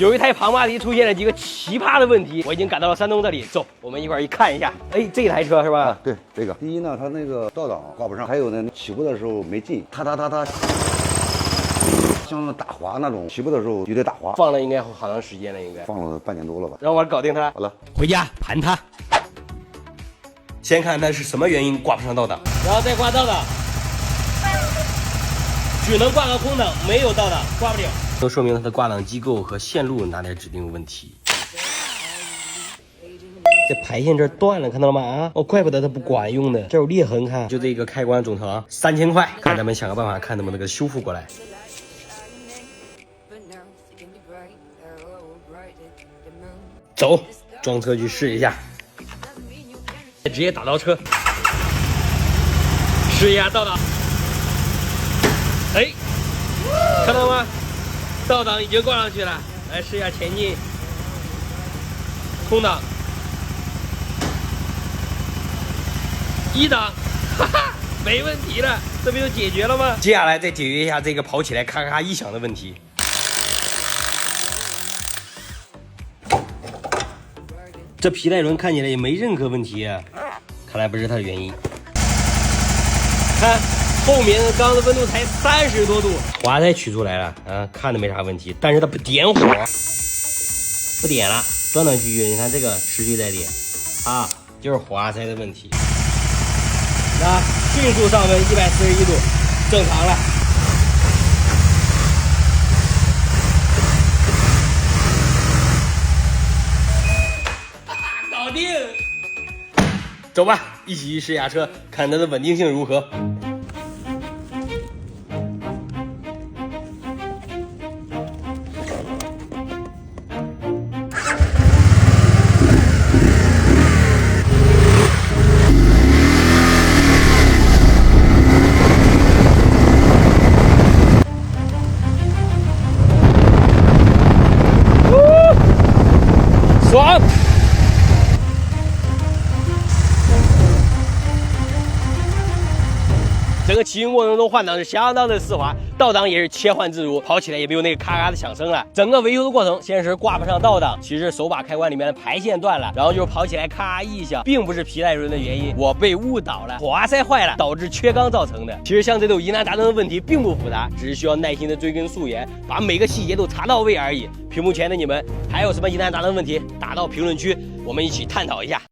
有一台庞巴迪出现了几个奇葩的问题，我已经赶到了山东这里，走，我们一块儿一看一下。哎，这台车是吧？啊，对，这个。第一呢，它那个倒档挂不上，还有呢，起步的时候没进，它，像打滑那种，起步的时候有点打滑。放了应该好长时间了，应该放了半年多了吧。让我搞定它。好了，回家盘它。先看它是什么原因挂不上倒档，然后再挂倒档，只能挂到空档，没有倒档挂不了，都说明它的挂档机构和线路哪点指定有问题。这排线这断了，看到了吗？啊，哦，怪不得它不管用呢，这有裂痕，看，就这个开关总成3000块，看咱们想个办法，看能不能给它修复过来。走，装车去试一下，直接打到车，试一下倒档。哎，看到吗？倒档已经挂上去了，来试一下前进，空档，一档，哈哈，没问题了，这不就解决了吗？接下来再解决一下这个跑起来咔咔异响的问题。这皮带轮看起来也没任何问题啊，看来不是它的原因。看后面的缸的温度才30多度，滑塞取出来了啊，看着没啥问题，但是它不点火，不点了，断断续续。你看这个持续在点啊，就是滑塞的问题。那迅速上温141度，正常了。搞定，走吧，一起去试下车，看它的稳定性如何。爽！整个骑行过程中换挡是相当的丝滑，倒档也是切换自如，跑起来也没有那个咔咔的响声了。整个维修的过程，先是挂不上倒档，其实手把开关里面的排线断了，然后就是跑起来咔异响，并不是皮带轮的原因，我被误导了，滑塞坏了导致缺缸造成的。其实像这种疑难杂症的问题并不复杂，只是需要耐心的追根溯源，把每个细节都查到位而已。屏幕前的你们还有什么疑难杂症问题，打到评论区，我们一起探讨一下。